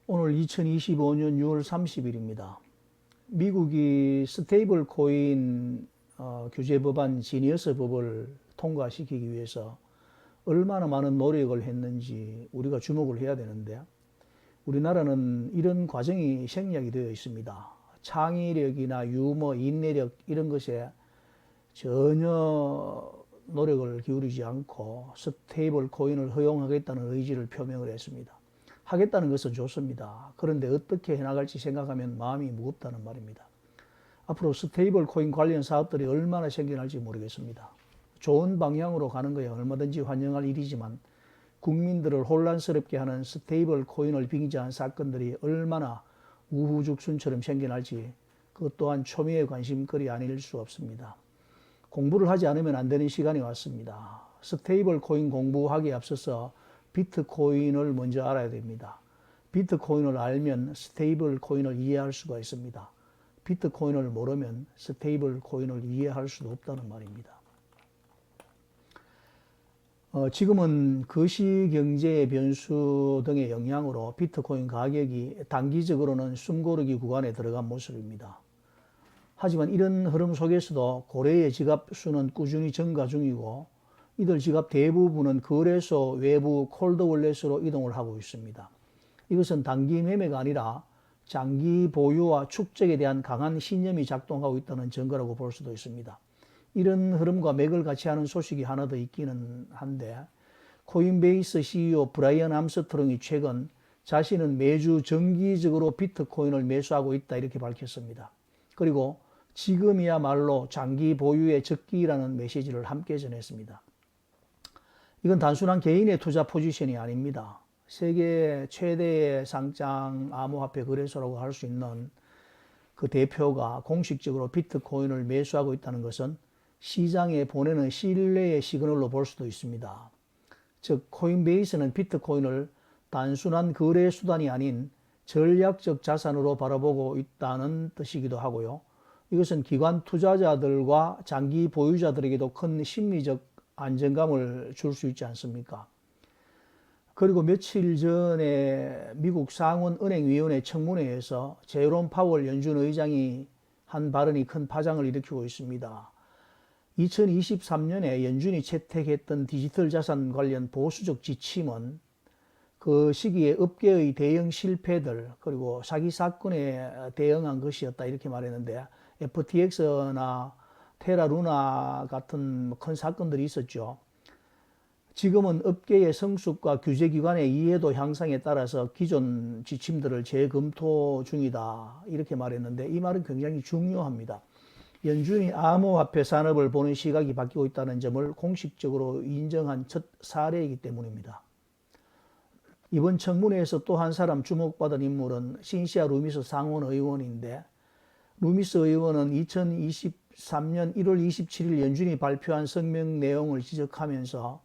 오늘 2025년 6월 30일입니다. 미국이 스테이블 코인 규제 법안 지니어스 법을 통과시키기 위해서 얼마나 많은 노력을 했는지 우리가 주목을 해야 되는데, 우리나라는 이런 과정이 생략이 되어 있습니다. 창의력이나 유머, 인내력 이런 것에 전혀 노력을 기울이지 않고 스테이블 코인을 허용하겠다는 의지를 표명을 했습니다. 하겠다는 것은 좋습니다. 그런데 어떻게 해나갈지 생각하면 마음이 무겁다는 말입니다. 앞으로 스테이블 코인 관련 사업들이 얼마나 생겨날지 모르겠습니다. 좋은 방향으로 가는 거야 얼마든지 환영할 일이지만, 국민들을 혼란스럽게 하는 스테이블 코인을 빙자한 사건들이 얼마나 우후죽순처럼 생겨날지 그것 또한 초미의 관심거리 아닐 수 없습니다. 공부를 하지 않으면 안 되는 시간이 왔습니다. 스테이블 코인 공부하기에 앞서서 비트코인을 먼저 알아야 됩니다. 비트코인을 알면 스테이블 코인을 이해할 수가 있습니다. 비트코인을 모르면 스테이블 코인을 이해할 수도 없다는 말입니다. 지금은 거시경제의 변수 등의 영향으로 비트코인 가격이 단기적으로는 숨고르기 구간에 들어간 모습입니다. 하지만 이런 흐름 속에서도 고래의 지갑 수는 꾸준히 증가 중이고, 이들 지갑 대부분은 거래소 외부 콜드월렛으로 이동을 하고 있습니다. 이것은 단기 매매가 아니라 장기 보유와 축적에 대한 강한 신념이 작동하고 있다는 증거라고 볼 수도 있습니다. 이런 흐름과 맥을 같이 하는 소식이 하나 더 있기는 한데, 코인베이스 CEO 브라이언 암스트롱이 최근 자신은 매주 정기적으로 비트코인을 매수하고 있다 이렇게 밝혔습니다. 그리고 지금이야말로 장기 보유의 적기라는 메시지를 함께 전했습니다. 이건 단순한 개인의 투자 포지션이 아닙니다. 세계 최대의 상장 암호화폐 거래소라고 할 수 있는 그 대표가 공식적으로 비트코인을 매수하고 있다는 것은 시장에 보내는 신뢰의 시그널로 볼 수도 있습니다. 즉, 코인베이스는 비트코인을 단순한 거래 수단이 아닌 전략적 자산으로 바라보고 있다는 뜻이기도 하고요. 이것은 기관 투자자들과 장기 보유자들에게도 큰 심리적 안정감을 줄 수 있지 않습니까? 그리고 며칠 전에 미국 상원은행위원회 청문회에서 제롬 파월 연준 의장이 한 발언이 큰 파장을 일으키고 있습니다. 2023년에 연준이 채택했던 디지털 자산 관련 보수적 지침은 그 시기에 업계의 대형 실패들 그리고 사기 사건에 대응한 것이었다 이렇게 말했는데, FTX나 테라루나 같은 큰 사건들이 있었죠. 지금은 업계의 성숙과 규제기관의 이해도 향상에 따라서 기존 지침들을 재검토 중이다 이렇게 말했는데, 이 말은 굉장히 중요합니다. 연준이 암호화폐 산업을 보는 시각이 바뀌고 있다는 점을 공식적으로 인정한 첫 사례이기 때문입니다. 이번 청문회에서 또 한 사람 주목받은 인물은 신시아 루미스 상원의원인데, 루미스 의원은 2023년 1월 27일 연준이 발표한 성명 내용을 지적하면서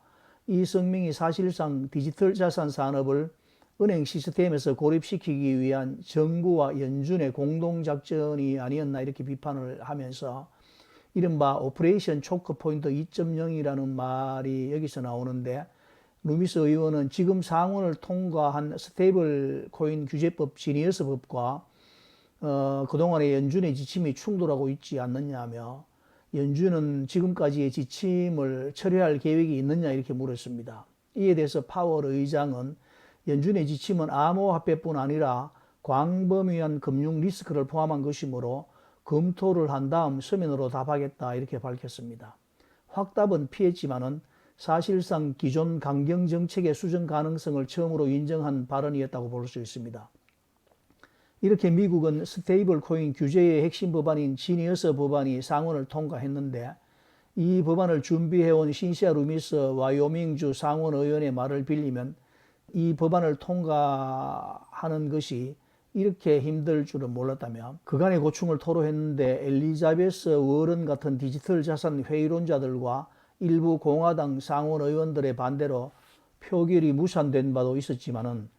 이 성명이 사실상 디지털 자산 산업을 은행 시스템에서 고립시키기 위한 정부와 연준의 공동작전이 아니었나 이렇게 비판을 하면서, 이른바 오퍼레이션 초크 포인트 2.0이라는 말이 여기서 나오는데, 루미스 의원은 지금 상원을 통과한 스테이블 코인 규제법 지니어스 법과 그동안의 연준의 지침이 충돌하고 있지 않느냐며, 연준은 지금까지의 지침을 철회할 계획이 있느냐 이렇게 물었습니다. 이에 대해서 파월 의장은 연준의 지침은 암호화폐뿐 아니라 광범위한 금융 리스크를 포함한 것이므로 검토를 한 다음 서면으로 답하겠다 이렇게 밝혔습니다. 확답은 피했지만은 사실상 기존 강경 정책의 수정 가능성을 처음으로 인정한 발언이었다고 볼 수 있습니다. 이렇게 미국은 스테이블 코인 규제의 핵심 법안인 지니어스 법안이 상원을 통과했는데, 이 법안을 준비해온 신시아 루미스 와이오밍주 상원의원의 말을 빌리면 이 법안을 통과하는 것이 이렇게 힘들 줄은 몰랐다며, 그간의 고충을 토로했는데 엘리자베스 워런 같은 디지털 자산 회의론자들과 일부 공화당 상원의원들의 반대로 표결이 무산된 바도 있었지만은,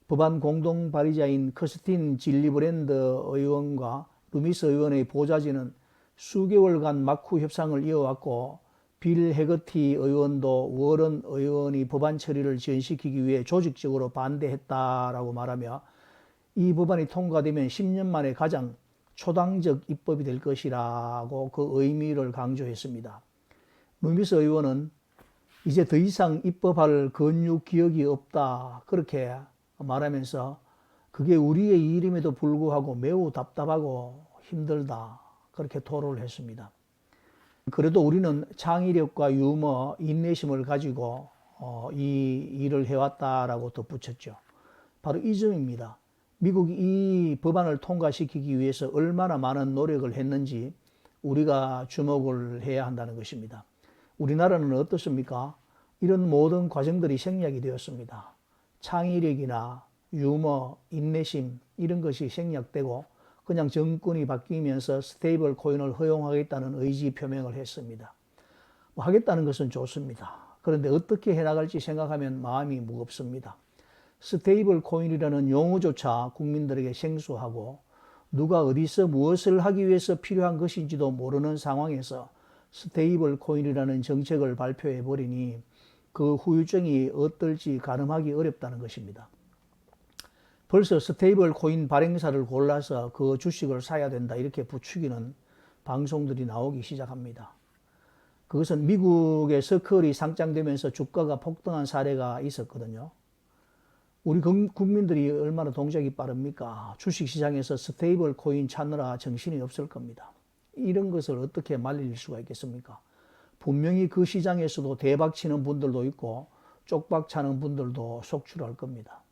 법안 공동 발의자인 커스틴 질리브랜드 의원과 루미스 의원의 보좌진은 수개월간 막후 협상을 이어왔고, 빌 해거티 의원도 워런 의원이 법안 처리를 지연시키기 위해 조직적으로 반대했다라고 말하며 이 법안이 통과되면 10년 만에 가장 초당적 입법이 될 것이라고 그 의미를 강조했습니다. 노미스 의원은 이제 더 이상 입법할 근육 기억이 없다 그렇게 말하면서 그게 우리의 일임에도 불구하고 매우 답답하고 힘들다 그렇게 토로를 했습니다. 그래도 우리는 창의력과 유머, 인내심을 가지고 이 일을 해왔다라고 덧붙였죠. 바로 이 점입니다. 미국이 이 법안을 통과시키기 위해서 얼마나 많은 노력을 했는지 우리가 주목을 해야 한다는 것입니다. 우리나라는 어떻습니까? 이런 모든 과정들이 생략이 되었습니다. 창의력이나 유머, 인내심 이런 것이 생략되고 그냥 정권이 바뀌면서 스테이블 코인을 허용하겠다는 의지 표명을 했습니다. 하겠다는 것은 좋습니다. 그런데 어떻게 해나갈지 생각하면 마음이 무겁습니다. 스테이블 코인이라는 용어조차 국민들에게 생소하고 누가 어디서 무엇을 하기 위해서 필요한 것인지도 모르는 상황에서 스테이블 코인이라는 정책을 발표해 버리니 그 후유증이 어떨지 가늠하기 어렵다는 것입니다. 벌써 스테이블 코인 발행사를 골라서 그 주식을 사야 된다 이렇게 부추기는 방송들이 나오기 시작합니다. 그것은 미국의 서클이 상장되면서 주가가 폭등한 사례가 있었거든요. 우리 국민들이 얼마나 동작이 빠릅니까? 주식시장에서 스테이블 코인 찾느라 정신이 없을 겁니다. 이런 것을 어떻게 말릴 수가 있겠습니까? 분명히 그 시장에서도 대박 치는 분들도 있고 쪽박 차는 분들도 속출할 겁니다.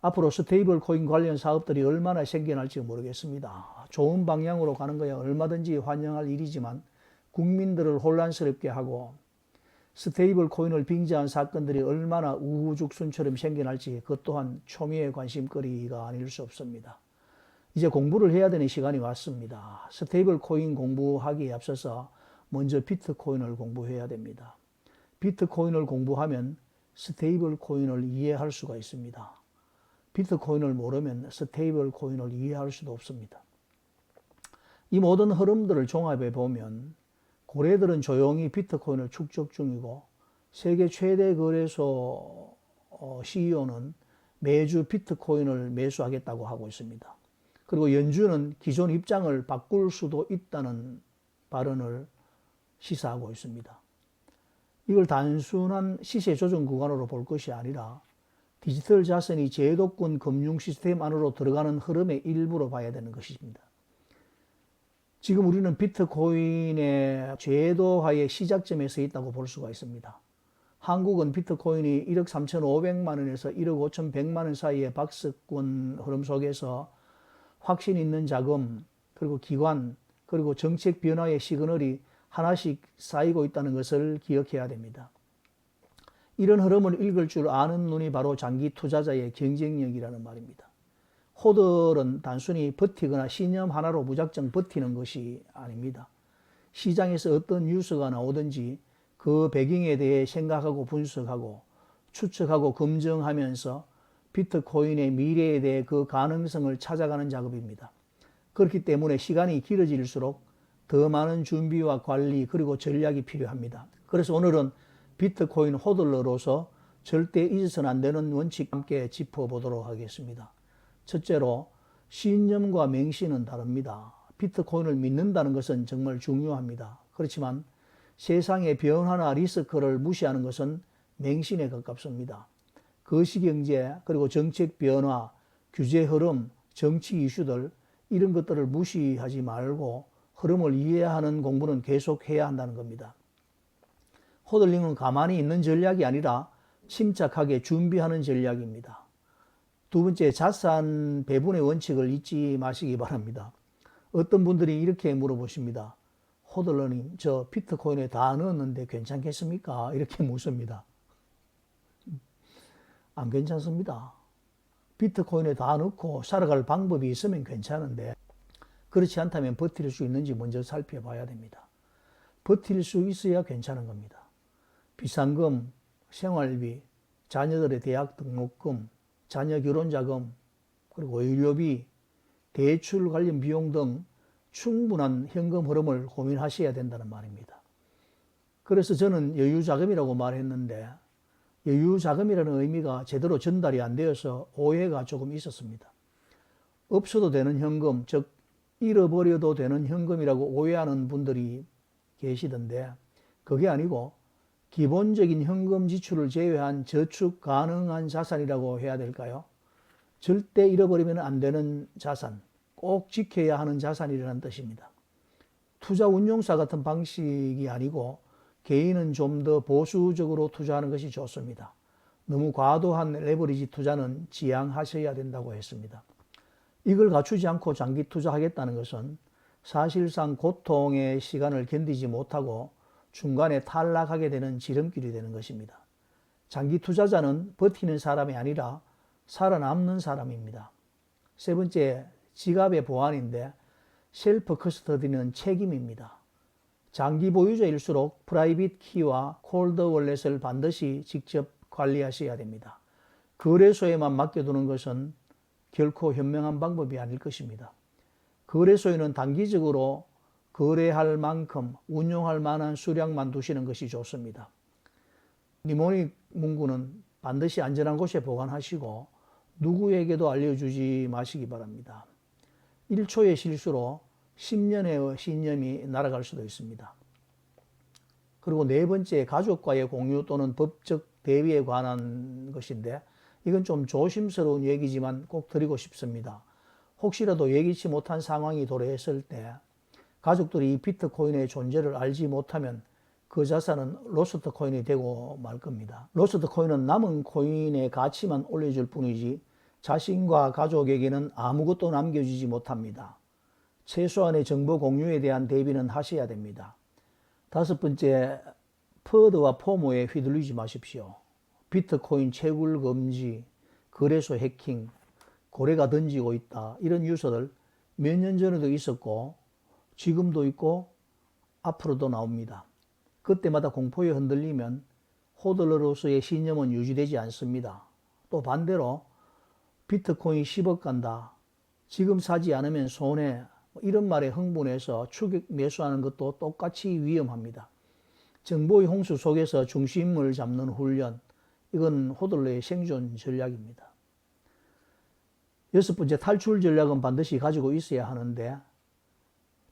앞으로 스테이블 코인 관련 사업들이 얼마나 생겨날지 모르겠습니다. 좋은 방향으로 가는 거야 얼마든지 환영할 일이지만 국민들을 혼란스럽게 하고 스테이블 코인을 빙자한 사건들이 얼마나 우후죽순처럼 생겨날지 그것 또한 초미의 관심거리가 아닐 수 없습니다. 이제 공부를 해야 되는 시간이 왔습니다. 스테이블 코인 공부하기에 앞서서 먼저 비트코인을 공부해야 됩니다. 비트코인을 공부하면 스테이블 코인을 이해할 수가 있습니다. 비트코인을 모르면 스테이블 코인을 이해할 수도 없습니다. 이 모든 흐름들을 종합해 보면 고래들은 조용히 비트코인을 축적 중이고 세계 최대 거래소 CEO는 매주 비트코인을 매수하겠다고 하고 있습니다. 그리고 연준은 기존 입장을 바꿀 수도 있다는 발언을 시사하고 있습니다. 이걸 단순한 시세 조정 구간으로 볼 것이 아니라 디지털 자산이 제도권 금융 시스템 안으로 들어가는 흐름의 일부로 봐야 되는 것입니다. 지금 우리는 비트코인의 제도화의 시작점에 서 있다고 볼 수가 있습니다. 한국은 비트코인이 1억 3,500만 원에서 1억 5,100만 원 사이의 박스권 흐름 속에서 확신 있는 자금, 그리고 기관, 그리고 정책 변화의 시그널이 하나씩 쌓이고 있다는 것을 기억해야 됩니다. 이런 흐름을 읽을 줄 아는 눈이 바로 장기 투자자의 경쟁력이라는 말입니다. 호들은 단순히 버티거나 신념 하나로 무작정 버티는 것이 아닙니다. 시장에서 어떤 뉴스가 나오든지 그 배경에 대해 생각하고 분석하고 추측하고 검증하면서 비트코인의 미래에 대해 그 가능성을 찾아가는 작업입니다. 그렇기 때문에 시간이 길어질수록 더 많은 준비와 관리 그리고 전략이 필요합니다. 그래서 오늘은 비트코인 호들러로서 절대 잊어서는 안 되는 원칙 함께 짚어보도록 하겠습니다. 첫째로 신념과 맹신은 다릅니다. 비트코인을 믿는다는 것은 정말 중요합니다. 그렇지만 세상의 변화나 리스크를 무시하는 것은 맹신에 가깝습니다. 거시경제 그리고 정책 변화, 규제 흐름, 정치 이슈들 이런 것들을 무시하지 말고 흐름을 이해하는 공부는 계속해야 한다는 겁니다. 호들링은 가만히 있는 전략이 아니라 침착하게 준비하는 전략입니다. 두 번째, 자산 배분의 원칙을 잊지 마시기 바랍니다. 어떤 분들이 이렇게 물어보십니다. 호들러님, 저 비트코인에 다 넣었는데 괜찮겠습니까? 이렇게 묻습니다. 안 괜찮습니다. 비트코인에 다 넣고 살아갈 방법이 있으면 괜찮은데 그렇지 않다면 버틸 수 있는지 먼저 살펴봐야 됩니다. 버틸 수 있어야 괜찮은 겁니다. 비상금, 생활비, 자녀들의 대학 등록금, 자녀 결혼자금, 그리고 의료비, 대출 관련 비용 등 충분한 현금 흐름을 고민하셔야 된다는 말입니다. 그래서 저는 여유자금이라고 말했는데 여유자금이라는 의미가 제대로 전달이 안 되어서 오해가 조금 있었습니다. 없어도 되는 현금, 즉 잃어버려도 되는 현금이라고 오해하는 분들이 계시던데, 그게 아니고 기본적인 현금 지출을 제외한 저축 가능한 자산이라고 해야 될까요? 절대 잃어버리면 안 되는 자산, 꼭 지켜야 하는 자산이라는 뜻입니다. 투자 운용사 같은 방식이 아니고 개인은 좀 더 보수적으로 투자하는 것이 좋습니다. 너무 과도한 레버리지 투자는 지양하셔야 된다고 했습니다. 이걸 갖추지 않고 장기 투자하겠다는 것은 사실상 고통의 시간을 견디지 못하고 중간에 탈락하게 되는 지름길이 되는 것입니다. 장기 투자자는 버티는 사람이 아니라 살아남는 사람입니다. 세 번째, 지갑의 보안인데 셀프 커스터디는 책임입니다. 장기 보유자일수록 프라이빗 키와 콜드 월렛을 반드시 직접 관리하셔야 됩니다. 거래소에만 맡겨두는 것은 결코 현명한 방법이 아닐 것입니다. 거래소에는 단기적으로 거래할 만큼 운용할 만한 수량만 두시는 것이 좋습니다. 니모닉 문구는 반드시 안전한 곳에 보관하시고 누구에게도 알려주지 마시기 바랍니다. 1초의 실수로 10년의 신념이 날아갈 수도 있습니다. 그리고 네 번째, 가족과의 공유 또는 법적 대위에 관한 것인데, 이건 좀 조심스러운 얘기지만 꼭 드리고 싶습니다. 혹시라도 예기치 못한 상황이 도래했을 때 가족들이 이 비트코인의 존재를 알지 못하면 그 자산은 로스트 코인이 되고 말 겁니다. 로스트 코인은 남은 코인의 가치만 올려줄 뿐이지 자신과 가족에게는 아무것도 남겨주지 못합니다. 최소한의 정보 공유에 대한 대비는 하셔야 됩니다. 다섯 번째, 퍼드와 포모에 휘둘리지 마십시오. 비트코인 채굴 금지, 거래소 해킹, 고래가 던지고 있다, 이런 뉴스들 몇 년 전에도 있었고 지금도 있고 앞으로도 나옵니다. 그때마다 공포에 흔들리면 호들러로서의 신념은 유지되지 않습니다. 또 반대로 비트코인 10억 간다, 지금 사지 않으면 손해, 이런 말에 흥분해서 추격 매수하는 것도 똑같이 위험합니다. 정보의 홍수 속에서 중심을 잡는 훈련, 이건 호들러의 생존 전략입니다. 여섯 번째, 탈출 전략은 반드시 가지고 있어야 하는데,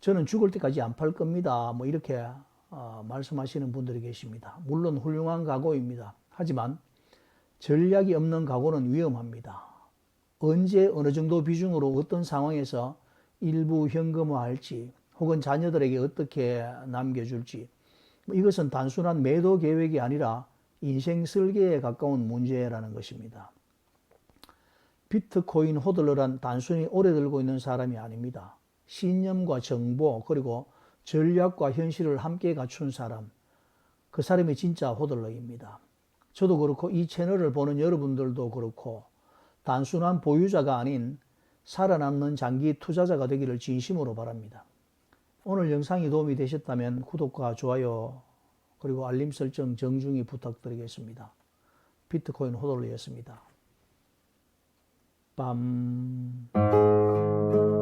저는 죽을 때까지 안 팔 겁니다, 이렇게 말씀하시는 분들이 계십니다. 물론 훌륭한 각오입니다. 하지만 전략이 없는 각오는 위험합니다. 언제 어느 정도 비중으로 어떤 상황에서 일부 현금화할지, 혹은 자녀들에게 어떻게 남겨줄지, 이것은 단순한 매도 계획이 아니라 인생 설계에 가까운 문제라는 것입니다. 비트코인 호들러란 단순히 오래 들고 있는 사람이 아닙니다. 신념과 정보, 그리고 전략과 현실을 함께 갖춘 사람, 그 사람이 진짜 호들러입니다. 저도 그렇고 이 채널을 보는 여러분들도 그렇고 단순한 보유자가 아닌 살아남는 장기 투자자가 되기를 진심으로 바랍니다. 오늘 영상이 도움이 되셨다면 구독과 좋아요 그리고 알림 설정 정중히 부탁드리겠습니다. 비트코인 호돌이였습니다. 빰.